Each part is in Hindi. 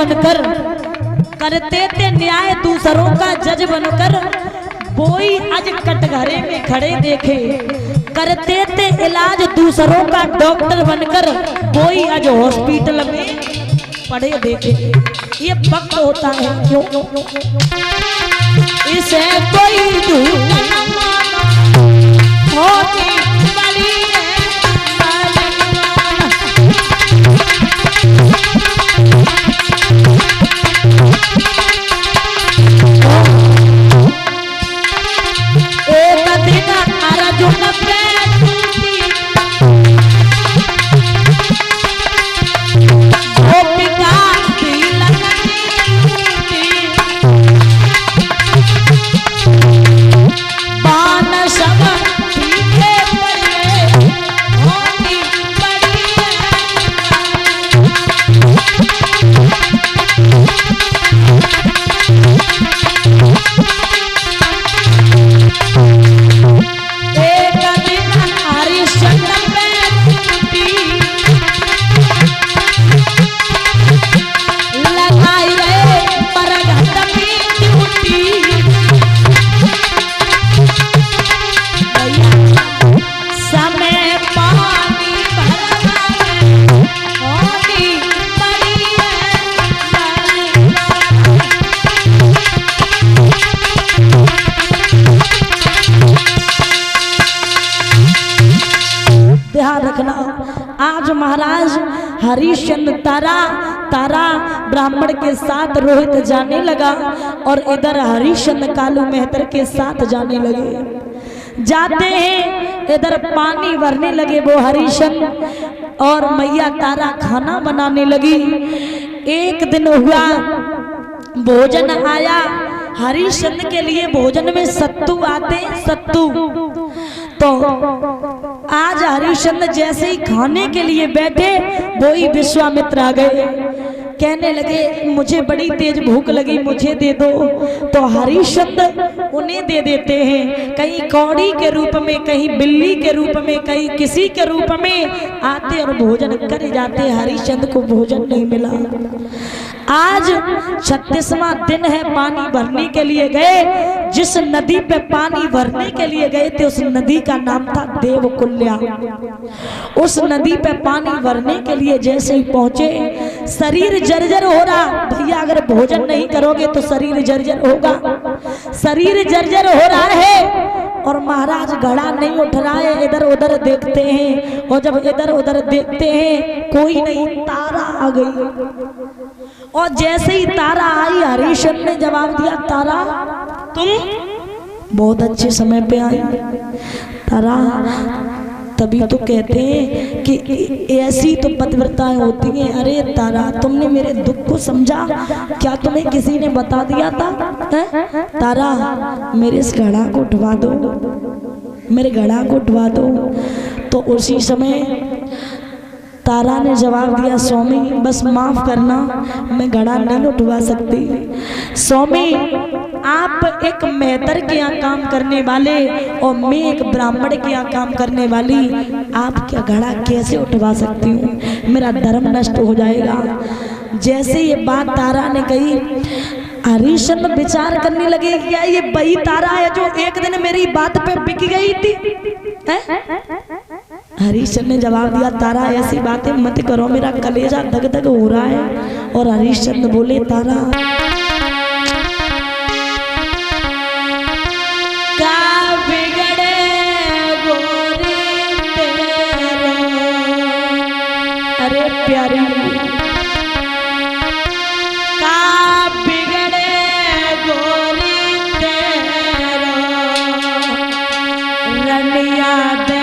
बनकर, करते थे न्याय दूसरों का जज बनकर, कोई आज कटघरे में खड़े देखे, करते थे इलाज दूसरों का डॉक्टर बनकर, कोई आज हॉस्पिटल में पड़े देखे। ये वक्त होता है क्यों? इसे कोई होती बड़ी आज महाराज हरिश्चंद्र तारा ब्राह्मण के साथ रोहित जाने लगा और इधर हरिश्चंद्र कालू मेहतर के साथ जाने लगे। जाते हैं इधर पानी भरने लगे वो हरिश्चंद्र और मैया तारा खाना बनाने लगी। एक दिन हुआ भोजन आया, हरिश्चंद्र के लिए भोजन में सत्तू आते, सत्तू। तो आज हरिश्चंद्र जैसे ही खाने के लिए बैठे वो ही विश्वामित्र आ गए, कहने लगे मुझे बड़ी तेज भूख लगी, मुझे दे दो। तो हरिश्चंद्र उन्हें दे देते हैं, कहीं कौड़ी के रूप में, कहीं बिल्ली के रूप में, कहीं किसी के रूप में आते और भोजन कर जाते। हरिश्चंद्र को भोजन नहीं मिला। आज 36वां दिन है, पानी भरने के लिए गए। जिस नदी पे पानी भरने के लिए गए थे उस नदी का नाम था देवकुल्या। उस नदी पे पानी भरने के लिए जैसे ही पहुंचे, शरीर जर्जर हो रहा। भैया अगर भोजन नहीं करोगे तो शरीर जर्जर होगा। शरीर जर्जर हो रहा है और महाराज घड़ा नहीं उठ रहा है। इधर उधर देखते हैं और जब इधर उधर देखते हैं कोई नहीं, तारा आ गई। और जैसे ही तारा आई हरिश्चंद्र ने जवाब दिया, तारा तुम बहुत अच्छे समय पे आई। तारा तभी तो कहते हैं कि ऐसी तो पतिव्रताएं होती हैं। अरे तारा तुमने मेरे दुख को समझा क्या? तुम्हें किसी ने बता दिया था? तारा मेरे इस घड़ा को उठवा दो, मेरे घड़ा को उठवा दो। तो उसी समय तारा ने जवाब दिया, स्वामी बस माफ करना, मैं घड़ा नहीं उठवा सकती। स्वामी आप एक मेहतर के यहाँ काम करने वाले और मैं एक ब्राह्मण के यहाँ काम करने वाली, आप क्या घड़ा कैसे उठवा सकती हूँ? मेरा धर्म नष्ट हो जाएगा। जैसे ये बात तारा ने कही, हरिश्चंद्र विचार करने लगे, क्या ये वही तारा है जो एक दिन मेरी बात पे बिक गई थी? हरिश्चंद्र ने जवाब दिया, तारा ऐसी बातें मत करो, मेरा कलेजा दग दग हो रहा है। और हरिश्चंद्र बोले, तारा का बिगड़े गोरी तेरा, अरे प्यारी का बिगड़े गोरी तेरा, रनिया दे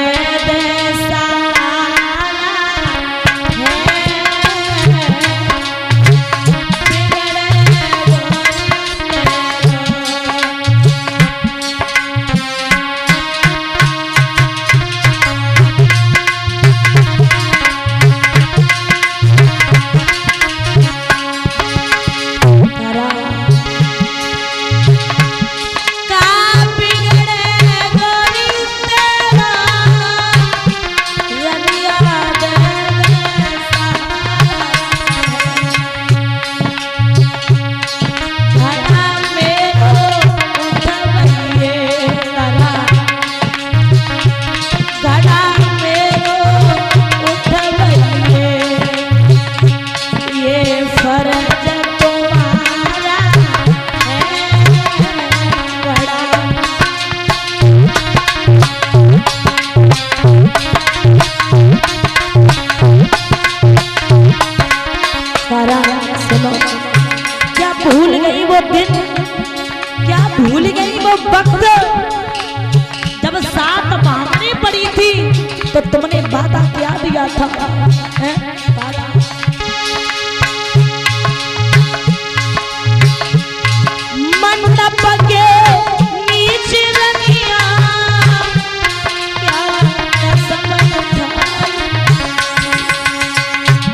तो तुमने वादा क्या दिया था? मंडप के नीचे रखिया क्या कसम उठाई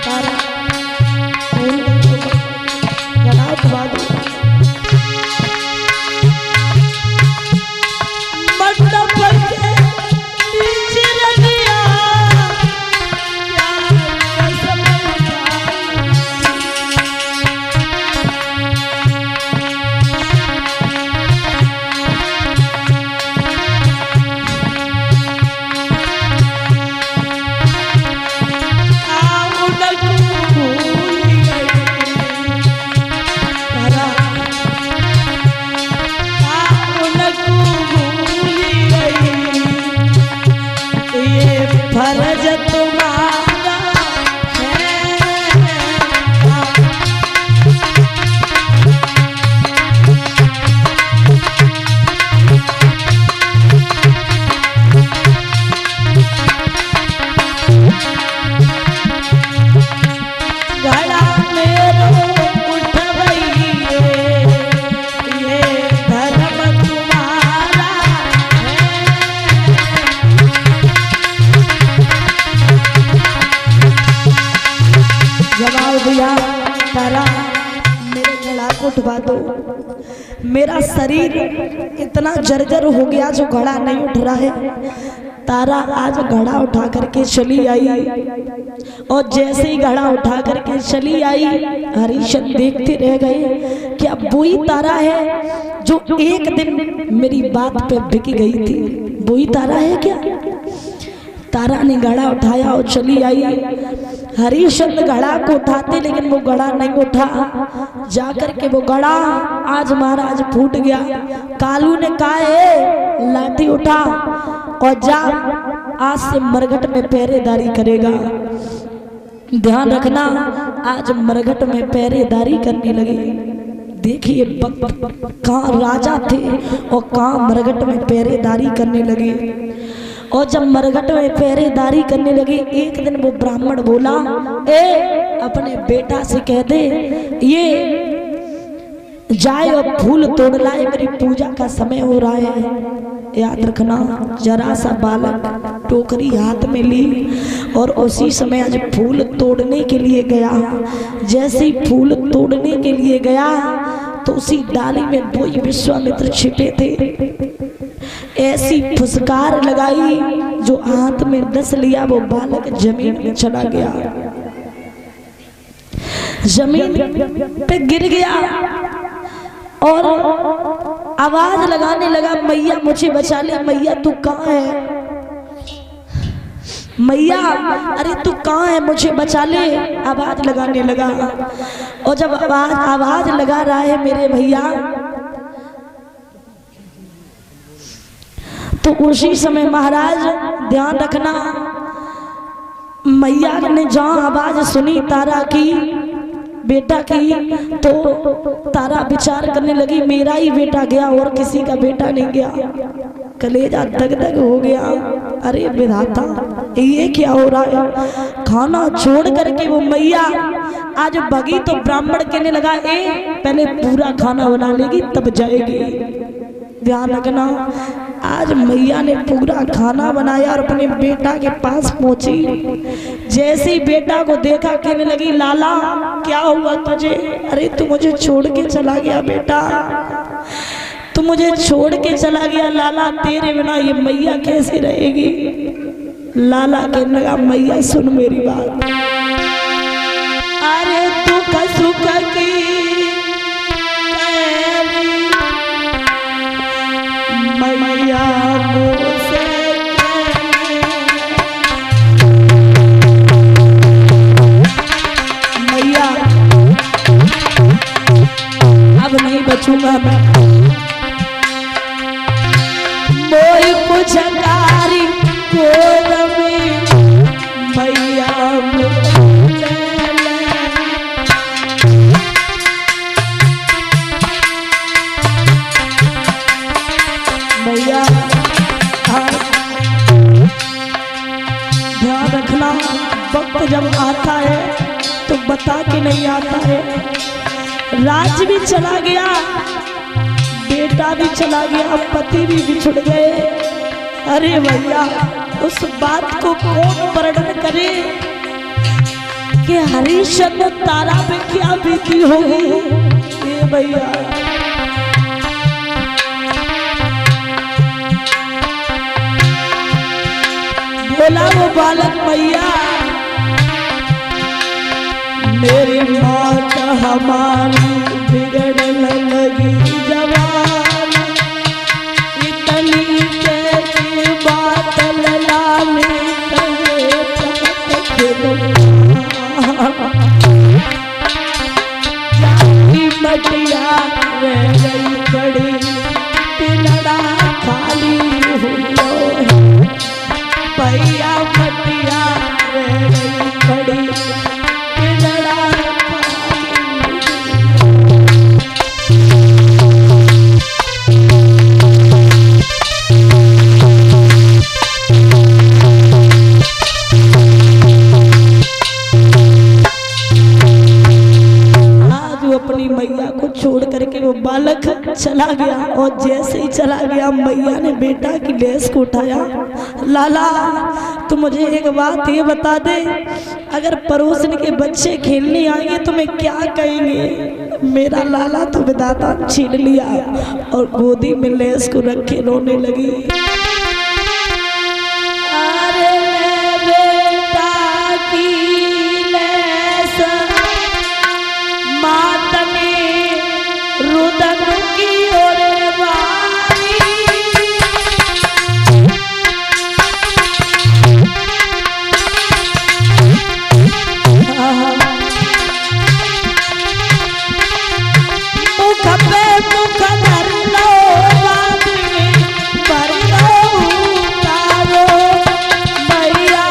तारा गला उठवा दो। मंडप के नीचे रखिया क्या कसम फर्ज तुम्हारा घड़ा मेरो उठवई ये धर्म तुम्हारा जवाब दिया तारा मेरे घड़ा को उठवा दो। मेरा शरीर इतना जर्जर हो गया जो घड़ा नहीं उठ रहा है। तारा आज घड़ा उठा करके चली आई और जैसे ही घड़ा उठा करके चली आई हरिश्चंद्र देखते रह गए कि अब वही तारा है जो एक दिन मेरी बात पे बिक गई थी। वही तारा है क्या? तारा ने घड़ा उठाया और चली आई। हरिश्चंद्र घड़ा को उठाते लेकिन वो घड़ा नहीं उठा। जाकर के वो घड़ा आज महाराज फूट गया। कालू ने कहा है लाठी उठा और जा आज से मरघट में पहरेदारी करेगा। ध्यान रखना आज मरघट में पहरेदारी करने लगे। देखिए कहाँ राजा थे और कहाँ मरघट में पहरेदारी करने लगे। और जब मरघट में पहरेदारी करने लगे एक दिन वो ब्राह्मण बोला अपने बेटा से कह दे ये जाए और फूल तोड़ लाए, मेरी पूजा का समय हो रहा है। याद रखना जरा सा बालक टोकरी हाथ में ली और उसी समय आज फूल तोड़ने के लिए गया। जैसे ही फूल तोड़ने के लिए गया तो उसी डाली में दो विश्वामित्र छिपे थे। ऐसी फुसकार लगाई जो हाथ में दस लिया वो बालक जमीन में चला गया, जमीन पे गिर गया और आवाज लगाने लगा मैया मुझे बचा ले, मैया तू कहाँ है, मैया अरे तू कहाँ है मुझे बचा ले। आवाज लगाने लगा और जब आवाज लगा रहा है मेरे भैया तो उसी समय महाराज ध्यान रखना मैया ने जहाँ आवाज सुनी तारा की बेटा की तो तारा विचार करने लगी मेरा ही बेटा गया और किसी का बेटा नहीं गया। कलेजा दग दग हो गया। अरे विधाता ये क्या हो रहा है। खाना छोड़ करके वो मैया आज भगी तो ब्राह्मण कहने लगा पहले पूरा खाना बना लेगी तब जाएगी। ध्यान रखना आज मैया ने पूरा खाना बनाया और अपने बेटा के पास पहुंची। जैसे ही बेटा को देखा कहने लगी लाला क्या हुआ तुझे, अरे तू मुझे छोड़ के चला गया बेटा, तू मुझे छोड़ के चला गया लाला, तेरे बिना ये मैया कैसे रहेगी। लाला कहने लगा मैया सुन मेरी बात, अरे दुख सुख की मैया मुझसे मैया अब नहीं बचूंगा मैं, मोई पुछकारी गोद में मैया मैया जब आता है तो बता के नहीं आता है। राज भी चला गया, बेटा भी चला गया, पति भी बिछुड़ गए। अरे भैया उस बात को कौन वर्णन करे कि हरिश्चंद्र तारा पे क्या बीती होगी। ये भैया बोला वो बालक भैया, मेरी मौत हमारी बिगड़ने लगी जवान, इतनी कैसी बात ललामी मटिया रह गई बड़ी, पिलड़ा खाली हुआ भैया, मटिया रह गई बड़ी, पिलड़ा अपनी मैया को छोड़ करके वो बालक चला गया। और जैसे ही चला गया मैया ने बेटा की लेस को उठाया, लाला तू मुझे एक बात ये बता दे, अगर पड़ोसन के बच्चे खेलने आएंगे तो मैं क्या कहेंगे। मेरा लाला तो विधाता छीन लिया और गोदी में लेस को रख के रोने लगी। अरे बेटा की लेस मातने रुदन की ओर वारी, मुख पे मुख धर लो बाबी पर लो तारो भैया।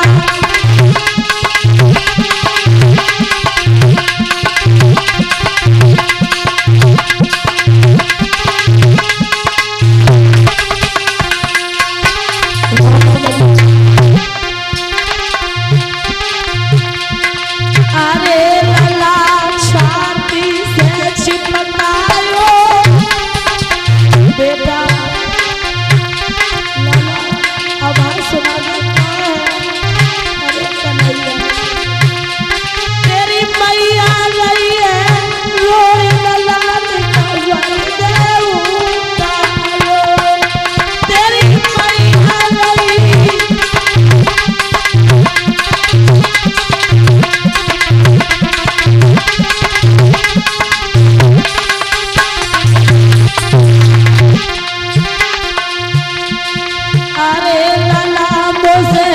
अरे लाला मोसे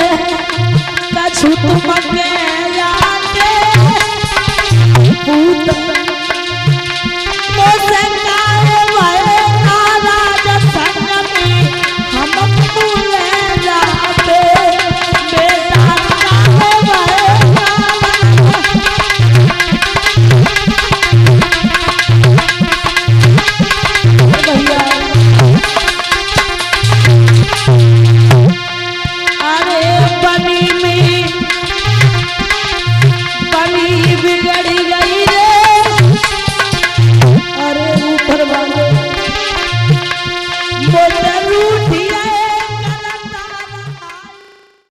कछु तुमके